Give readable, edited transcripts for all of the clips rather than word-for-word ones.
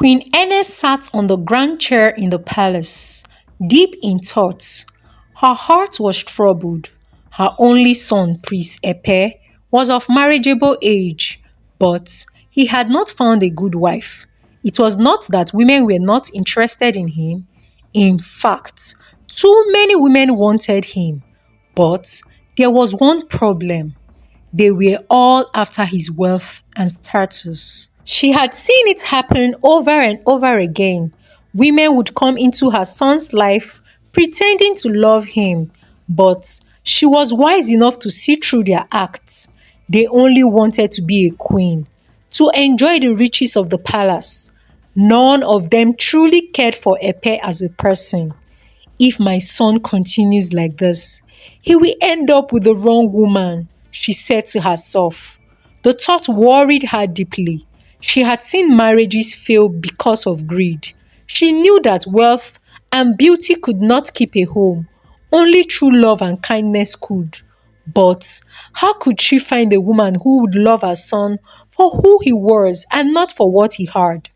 Queen Ene sat on the grand chair in the palace, deep in thoughts. Her heart was troubled. Her only son, Prince Epe, was of marriageable age, but he had not found a good wife. It was not that women were not interested in him. In fact, too many women wanted him. But there was one problem. They were all after his wealth and status. She had seen it happen over and over again. Women would come into her son's life pretending to love him, but she was wise enough to see through their acts. They only wanted to be a queen, to enjoy the riches of the palace. None of them truly cared for Epe as a person. If my son continues like this, he will end up with the wrong woman, she said to herself. The thought worried her deeply. She had seen marriages fail because of greed. She knew that wealth and beauty could not keep a home. Only true love and kindness could. But how could she find a woman who would love her son for who he was and not for what he had?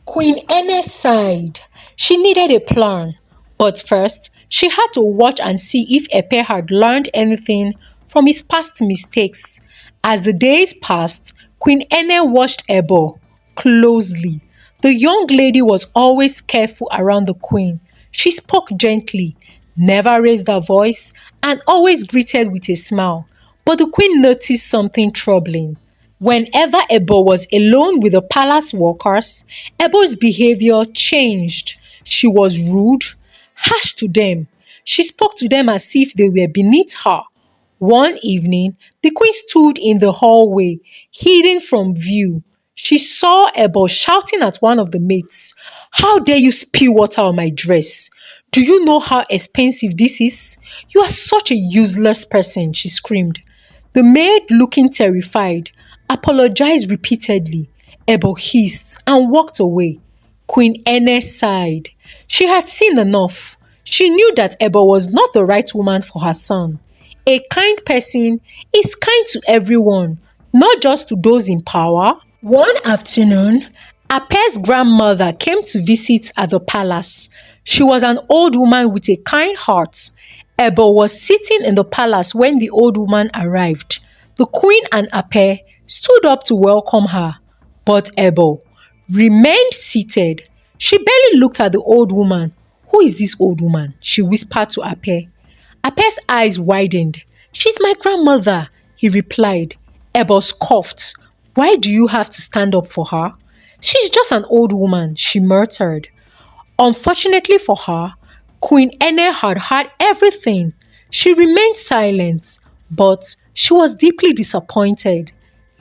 Queen Ene sighed. She needed a plan. But first, she had to watch and see if Epe had learned anything from his past mistakes. As the days passed, Queen Ene watched Ebo closely. The young lady was always careful around the queen. She spoke gently, never raised her voice, and always greeted with a smile. But the queen noticed something troubling. Whenever Ebo was alone with the palace workers, Ebo's behavior changed. She was rude, harsh to them. She spoke to them as if they were beneath her. One evening, the queen stood in the hallway, hidden from view. She saw Ebo shouting at one of the maids. "How dare you spill water on my dress? Do you know how expensive this is? You are such a useless person," she screamed. The maid, looking terrified, apologized repeatedly. Ebo hissed and walked away. Queen Ene sighed. She had seen enough. She knew that Ebo was not the right woman for her son. A kind person is kind to everyone, not just to those in power. One afternoon, Ape's grandmother came to visit at the palace. She was an old woman with a kind heart. Ebo was sitting in the palace when the old woman arrived. The queen and Ape stood up to welcome her, but Ebo remained seated. She barely looked at the old woman. "Who is this old woman?" she whispered to Ape. Ape's eyes widened. "She's my grandmother," he replied. Ebo scoffed. "Why do you have to stand up for her?" "She's just an old woman," she muttered. Unfortunately for her, Queen Ene had heard everything. She remained silent, but she was deeply disappointed.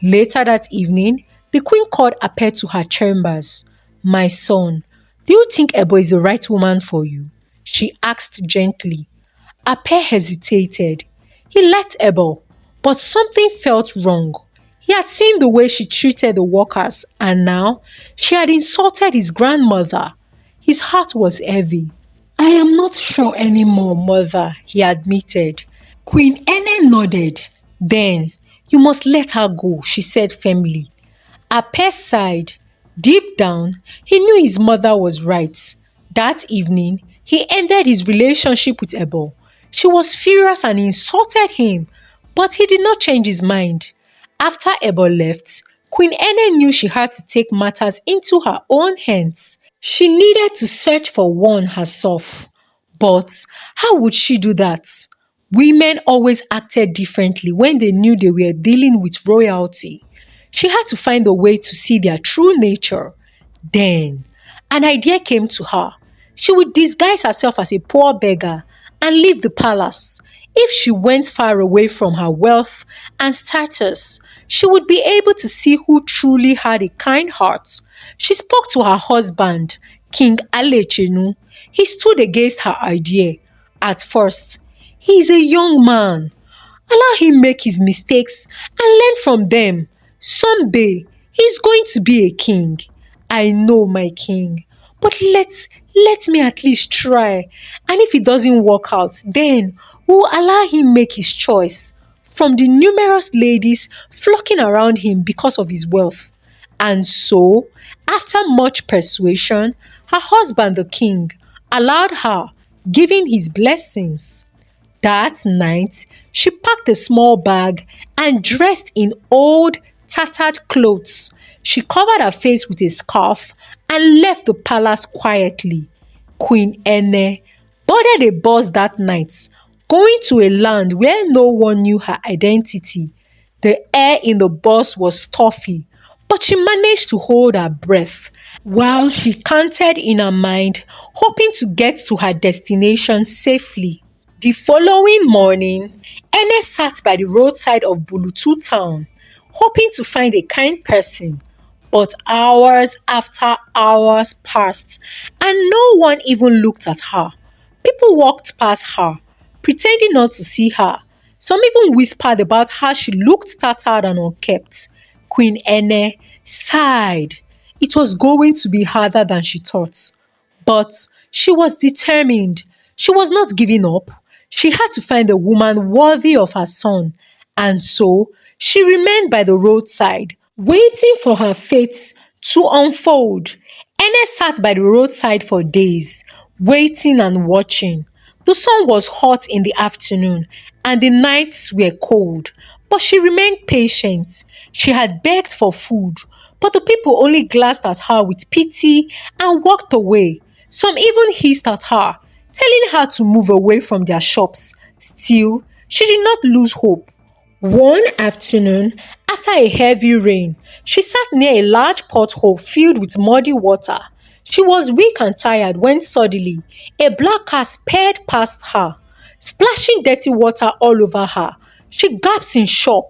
Later that evening, the queen called Ape to her chambers. "My son, do you think Ebo is the right woman for you?" she asked gently. Ape hesitated. He liked Ebo, but something felt wrong. He had seen the way she treated the workers, and now she had insulted his grandmother. His heart was heavy. "I am not sure anymore, mother," he admitted. Queen Ene nodded. "Then you must let her go," she said firmly. Ape sighed. Deep down, he knew his mother was right. That evening, he ended his relationship with Ebo. She was furious and insulted him, but he did not change his mind. After Ebo left, Queen Ene knew she had to take matters into her own hands. She needed to search for one herself. But how would she do that? Women always acted differently when they knew they were dealing with royalty. She had to find a way to see their true nature. Then, an idea came to her. She would disguise herself as a poor beggar and leave the palace. If she went far away from her wealth and status, she would be able to see who truly had a kind heart. She spoke to her husband, King Alechenu. He stood against her idea. At first, he is a young man. Allow him make his mistakes and learn from them. Someday, he's going to be a king. I know, my king, but let me at least try. And if it doesn't work out, then we'll allow him make his choice from the numerous ladies flocking around him because of his wealth. And so, after much persuasion, her husband the king allowed her, giving his blessings. That night, she packed a small bag and dressed in old, tattered clothes. She covered her face with a scarf and left the palace quietly. Queen Ene boarded a bus that night, going to a land where no one knew her identity. The air in the bus was stuffy, but she managed to hold her breath while she counted in her mind, hoping to get to her destination safely. The following morning, Ernest sat by the roadside of Bulutu town, hoping to find a kind person. But hours after hours passed, and no one even looked at her. People walked past her, pretending not to see her. Some even whispered about how she looked tattered and unkempt. Queen Ene sighed. It was going to be harder than she thought. But she was determined. She was not giving up. She had to find a woman worthy of her son. And so she remained by the roadside, waiting for her fate to unfold. Ernest sat by the roadside for days, waiting and watching. The sun was hot in the afternoon, and the nights were cold, but she remained patient. She had begged for food, but the people only glanced at her with pity and walked away. Some even hissed at her, telling her to move away from their shops. Still, she did not lose hope. One afternoon, after a heavy rain, she sat near a large pothole filled with muddy water. She was weak and tired when suddenly a black cat sped past her, splashing dirty water all over her. She gasped in shock,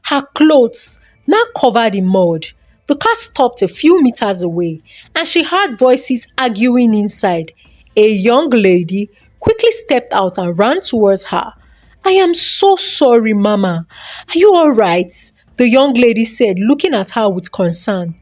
her clothes now covered in mud. The cat stopped a few meters away, and she heard voices arguing inside. A young lady quickly stepped out and ran towards her. "I am so sorry, Mama. Are you all right?" the young lady said, looking at her with concern.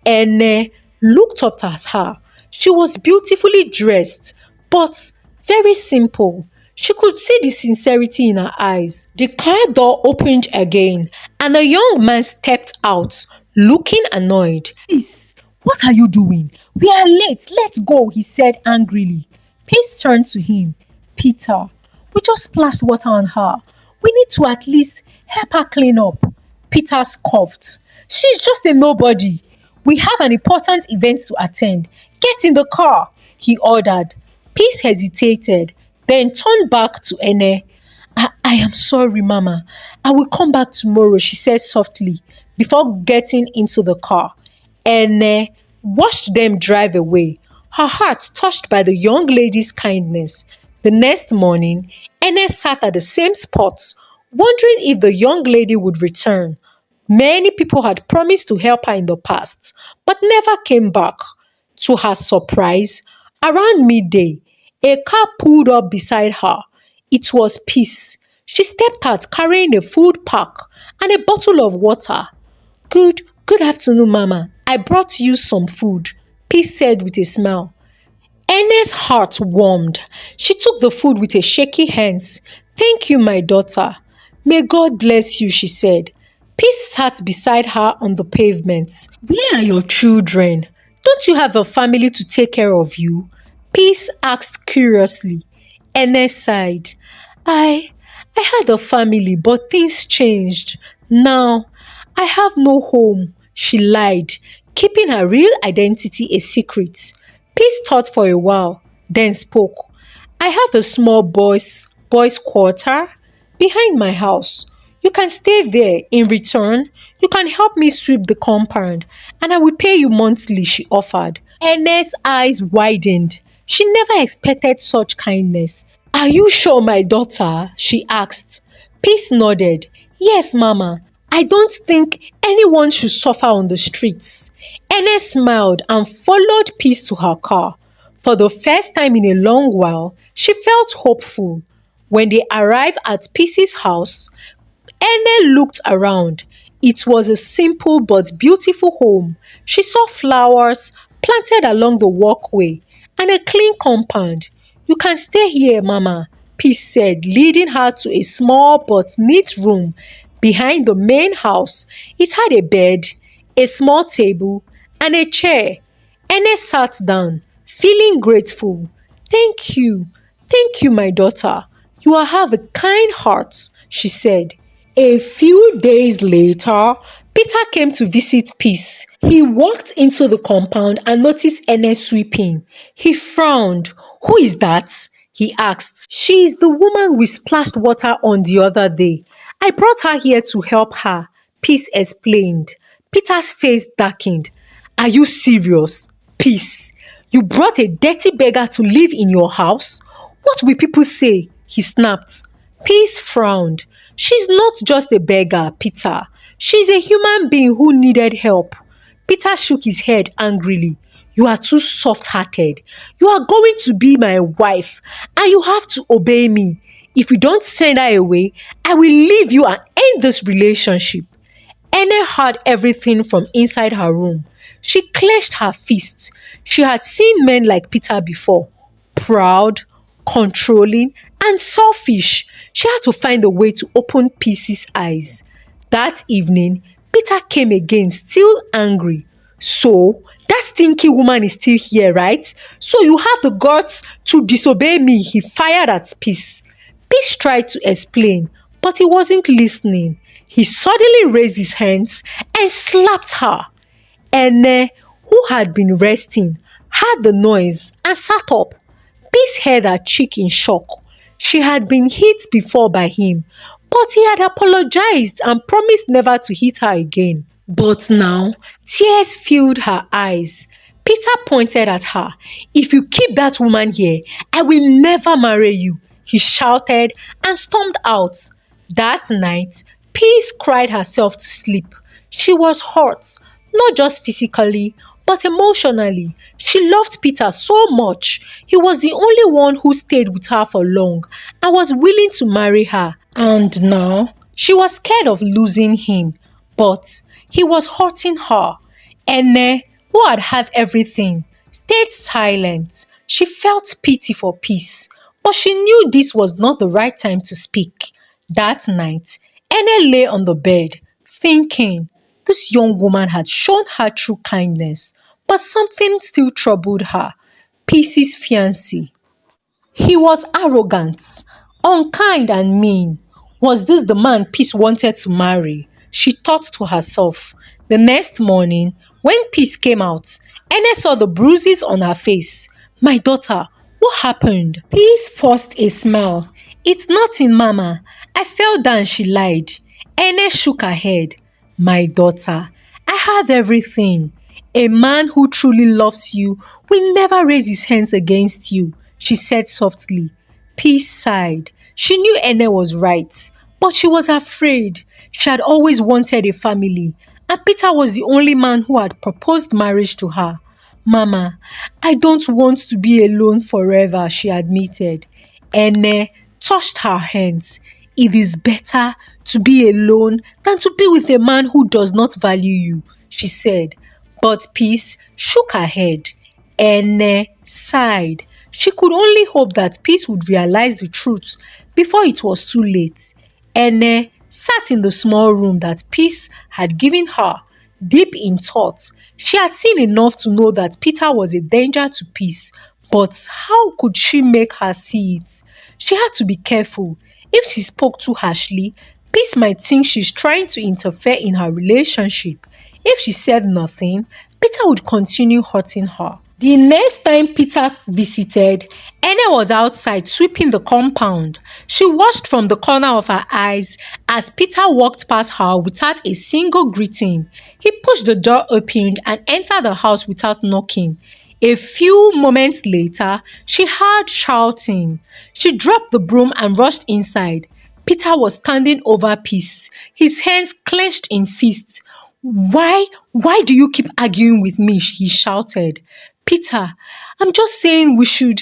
Ene looked up at her. She was beautifully dressed, but very simple. She could see the sincerity in her eyes. The car door opened again, and a young man stepped out, looking annoyed. "Please, what are you doing? We are late. Let's go," he said angrily. Peace turned to him. "Peter, we just splashed water on her. We need to at least help her clean up." Peter scoffed. "She's just a nobody. We have an important event to attend. Get in the car," he ordered. Peace hesitated, then turned back to Ene. I am sorry, Mama. I will come back tomorrow," she said softly, before getting into the car. Ene watched them drive away, her heart touched by the young lady's kindness. The next morning, Ene sat at the same spot, wondering if the young lady would return. Many people had promised to help her in the past, but never came back. To her surprise, around midday, a car pulled up beside her. It was Peace. She stepped out carrying a food pack and a bottle of water. Good afternoon, Mama. I brought you some food," Peace said with a smile. Ene's heart warmed. She took the food with a shaky hands. "Thank you, my daughter. May God bless you," she said. Peace sat beside her on the pavement. "Where are your children? Don't you have a family to take care of you?" Peace asked curiously. Ene sighed. I had a family, but things changed. Now, I have no home," she lied, keeping her real identity a secret. Peace thought for a while, then spoke. "I have a small boys' quarter behind my house. You can stay there. In return, you can help me sweep the compound, and I will pay you monthly," she offered. Ene's eyes widened. She never expected such kindness. "Are you sure, my daughter?" she asked. Peace nodded. "Yes, Mama. I don't think anyone should suffer on the streets." Ene smiled and followed Peace to her car. For the first time in a long while, she felt hopeful. When they arrived at Peace's house, Ene looked around. It was a simple but beautiful home. She saw flowers planted along the walkway and a clean compound. "You can stay here, Mama," Peace said, leading her to a small but neat room behind the main house. It had a bed, a small table, and a chair. Ene sat down, feeling grateful. Thank you, my daughter. You have a kind heart, she said. A few days later, Peter came to visit Peace. He walked into the compound and noticed Ene sweeping. He frowned. Who is that? He asked. She is the woman we splashed water on the other day. I brought her here to help her, Peace explained. Peter's face darkened. Are you serious? Peace. You brought a dirty beggar to live in your house? What will people say? He snapped. Peace frowned. She's not just a beggar, Peter. She's a human being who needed help. Peter shook his head angrily. You are too soft-hearted. You are going to be my wife, and you have to obey me. If you don't send her away, I will leave you and end this relationship. Ene heard everything from inside her room. She clenched her fists. She had seen men like Peter before. Proud, controlling, and selfish. She had to find a way to open Peace's eyes. That evening, Peter came again, still angry. So, that stinky woman is still here, right? So you have the guts to disobey me, he fired at Peace. Peace tried to explain, but he wasn't listening. He suddenly raised his hands and slapped her. Ene, who had been resting, heard the noise and sat up. Peace held her cheek in shock. She had been hit before by him, but he had apologized and promised never to hit her again. But now, tears filled her eyes. Peter pointed at her. If you keep that woman here, I will never marry you, he shouted and stormed out. That night, Peace cried herself to sleep. She was hurt, not just physically, but emotionally. She loved Peter so much. He was the only one who stayed with her for long and was willing to marry her. And now, she was scared of losing him. But he was hurting her. Ene, who had everything, stayed silent. She felt pity for Peace, but she knew this was not the right time to speak. That night, Ene lay on the bed, thinking this young woman had shown her true kindness, but something still troubled her. Peace's fiancé. He was arrogant, unkind and mean. Was this the man Peace wanted to marry? She thought to herself. The next morning, when Peace came out, Ene saw the bruises on her face. My daughter, what happened? Peace forced a smile. It's nothing, Mama. I fell down, she lied. Ene shook her head. My daughter, I have everything. A man who truly loves you will never raise his hands against you, she said softly. Peace sighed. She knew Ene was right, but she was afraid. She had always wanted a family, and Peter was the only man who had proposed marriage to her. Mama, I don't want to be alone forever, she admitted. Ene touched her hands. It is better to be alone than to be with a man who does not value you, she said. But Peace shook her head. Ene sighed. She could only hope that Peace would realize the truth before it was too late. Ene sat in the small room that Peace had given her. Deep in thought, she had seen enough to know that Peter was a danger to Peace, but how could she make her see it? She had to be careful. If she spoke too harshly, Peace might think she's trying to interfere in her relationship. If she said nothing, Peter would continue hurting her. The next time Peter visited, Ene was outside sweeping the compound. She watched from the corner of her eyes as Peter walked past her without a single greeting. He pushed the door open and entered the house without knocking. A few moments later, she heard shouting. She dropped the broom and rushed inside. Peter was standing over Peace, his hands clenched in fists. Why do you keep arguing with me? He shouted. Peter, I'm just saying we should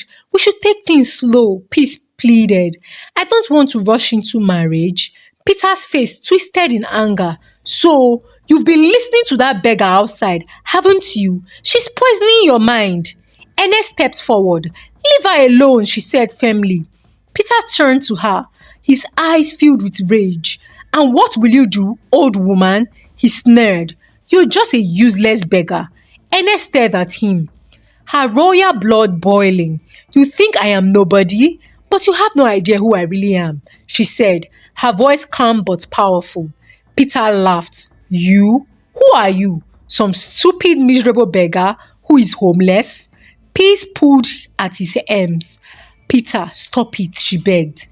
take things slow, Peace pleaded. I don't want to rush into marriage. Peter's face twisted in anger. So, you've been listening to that beggar outside, haven't you? She's poisoning your mind. Ene stepped forward. Leave her alone, she said firmly. Peter turned to her, his eyes filled with rage. And what will you do, old woman? He sneered. You're just a useless beggar. Ernest stared at him, her royal blood boiling. You think I am nobody, but you have no idea who I really am, she said, her voice calm but powerful. Peter laughed. You? Who are you? Some stupid, miserable beggar who is homeless? Peace pulled at his arms. Peter, stop it, she begged.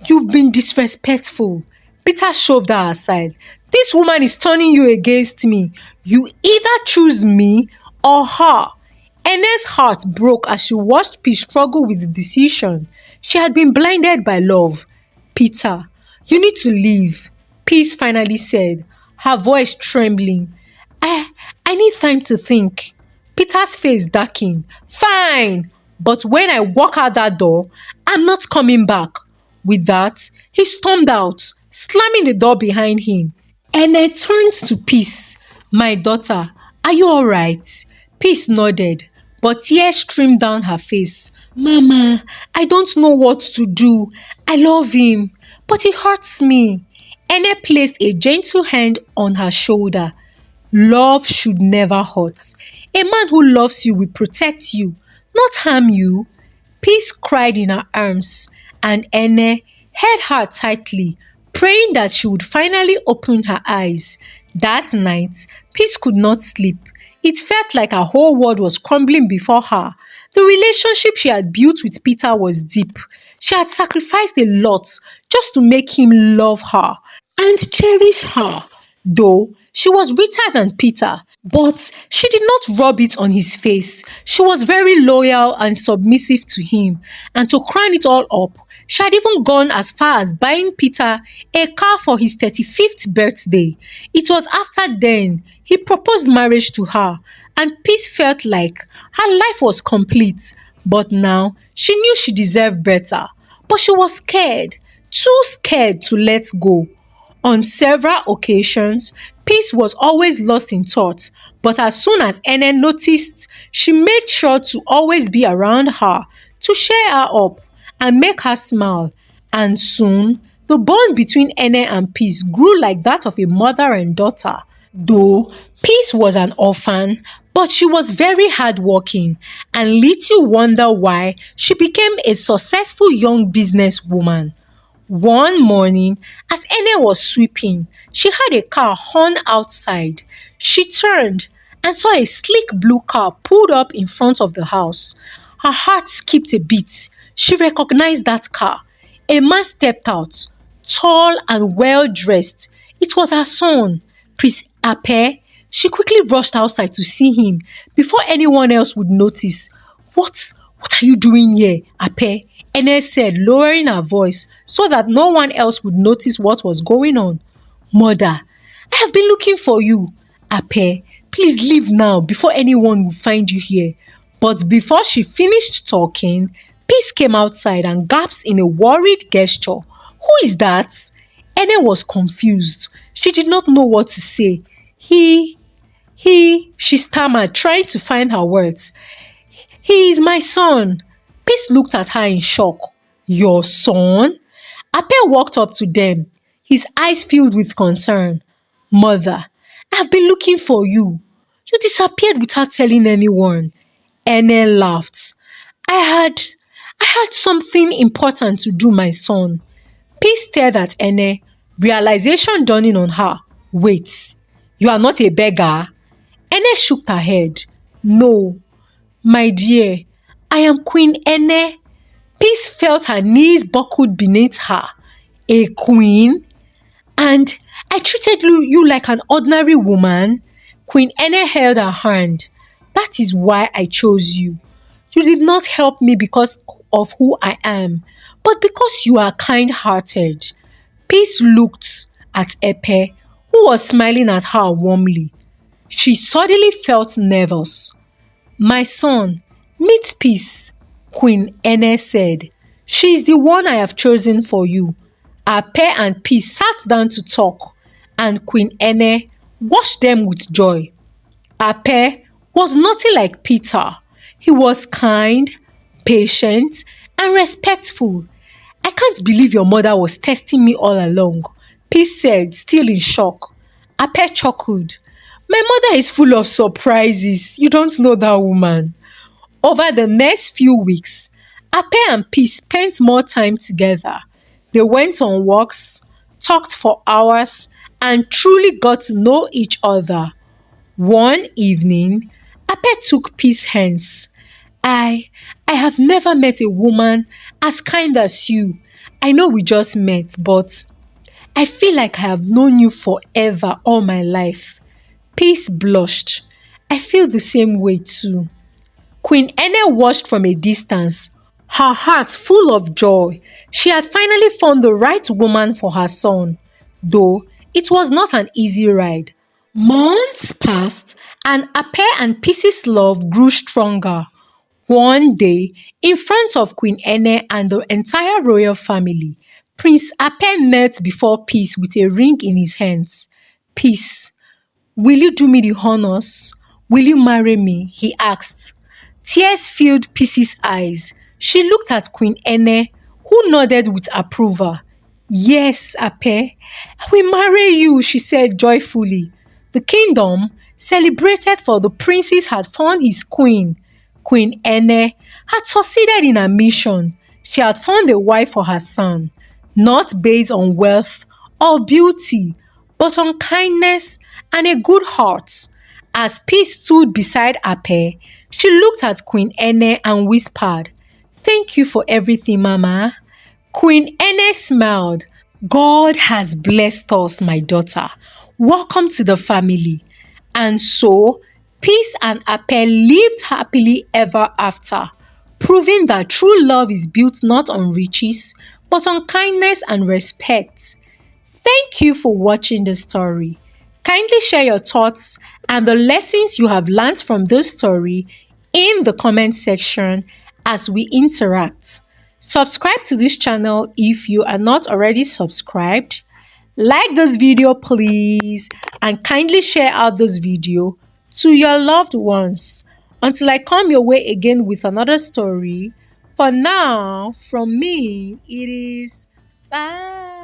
You've been disrespectful. Peter shoved her aside. This woman is turning you against me. You either choose me or her. Ernest's heart broke as she watched Peace struggle with the decision. She had been blinded by love. Peter, you need to leave, Peace finally said, her voice trembling. I need time to think. Peter's face darkened. Fine, but when I walk out that door, I'm not coming back. With that, he stormed out, slamming the door behind him. Ene turned to Peace. My daughter, are you alright? Peace nodded, but tears streamed down her face. Mama, I don't know what to do. I love him, but he hurts me. Ene placed a gentle hand on her shoulder. Love should never hurt. A man who loves you will protect you, not harm you. Peace cried in her arms, and Ene held her tightly, praying that she would finally open her eyes. That night, Peace could not sleep. It felt like her whole world was crumbling before her. The relationship she had built with Peter was deep. She had sacrificed a lot just to make him love her and cherish her. Though she was richer than Peter, but she did not rub it on his face. She was very loyal and submissive to him. And to crown it all up, she had even gone as far as buying Peter a car for his 35th birthday. It was after then he proposed marriage to her, and Peace felt like her life was complete. But now she knew she deserved better. But she was scared, too scared to let go. On several occasions, Peace was always lost in thought, but as soon as Ene noticed, she made sure to always be around her, to cheer her up and make her smile. And soon, the bond between Ene and Peace grew like that of a mother and daughter. Though Peace was an orphan, but she was very hardworking, and little wonder why she became a successful young businesswoman. One morning, as Ene was sweeping, she heard a car horn outside. She turned and saw a sleek blue car pulled up in front of the house. Her heart skipped a beat. She recognized that car. A man stepped out, tall and well-dressed. It was her son, Prince Ape. She quickly rushed outside to see him before anyone else would notice. What are you doing here, Ape? Ene said, lowering her voice so that no one else would notice what was going on. Mother, I have been looking for you. Ape, please leave now before anyone will find you here. But before she finished talking, Peace came outside and gasped in a worried gesture. Who is that? Ene was confused. She did not know what to say. She stammered, trying to find her words. He is my son. Peace looked at her in shock. Your son? Ape walked up to them, his eyes filled with concern. Mother, I have been looking for you. You disappeared without telling anyone. Ene laughed. I had something important to do, my son. Peace stared at Ene, realization dawning on her. Wait, you are not a beggar? Ene shook her head. No, my dear, I am Queen Ene. Peace felt her knees buckled beneath her. A queen? And I treated you like an ordinary woman? Queen Ene held her hand. That is why I chose you. You did not help me because of who I am, but because you are kind-hearted. Peace looked at Epe, who was smiling at her warmly. She suddenly felt nervous. My son, meet Peace, Queen Ene said. She is the one I have chosen for you. Ape and Peace sat down to talk, and Queen Ene watched them with joy. Ape was nothing like Peter. He was kind, patient, and respectful. I can't believe your mother was testing me all along, Peace said, still in shock. Ape chuckled. My mother is full of surprises. You don't know that woman. Over the next few weeks, Ape and Peace spent more time together. They went on walks, talked for hours, and truly got to know each other. One evening, Ape took Peace's hands. I have never met a woman as kind as you. I know we just met, but I feel like I have known you forever, all my life. Peace blushed. I feel the same way too. Queen Ene watched from a distance, her heart full of joy. She had finally found the right woman for her son, though it was not an easy ride. Months passed, and Ape and Peace's love grew stronger. One day, in front of Queen Ene and the entire royal family, Prince Ape met before Peace with a ring in his hands. Peace, will you do me the honors? Will you marry me? He asked. Tears filled Peace's eyes. She looked at Queen Ene, who nodded with approval. Yes, Ape, I will marry you, she said joyfully. The kingdom celebrated, for the princes had found his queen. Queen Ene had succeeded in her mission. She had found a wife for her son, not based on wealth or beauty, but on kindness and a good heart. As Peace stood beside Ape, she looked at Queen Ene and whispered, "Thank you for everything, Mama." Queen Ene smiled. God has blessed us, my daughter. Welcome to the family. And so, Peace and Ape lived happily ever after, proving that true love is built not on riches, but on kindness and respect. Thank you for watching the story. Kindly share your thoughts and the lessons you have learned from this story in the comment section as we interact. Subscribe to this channel if you are not already subscribed. Like this video please, and kindly share out this video to your loved ones. Until I come your way again with another story, for now, from me, it is bye.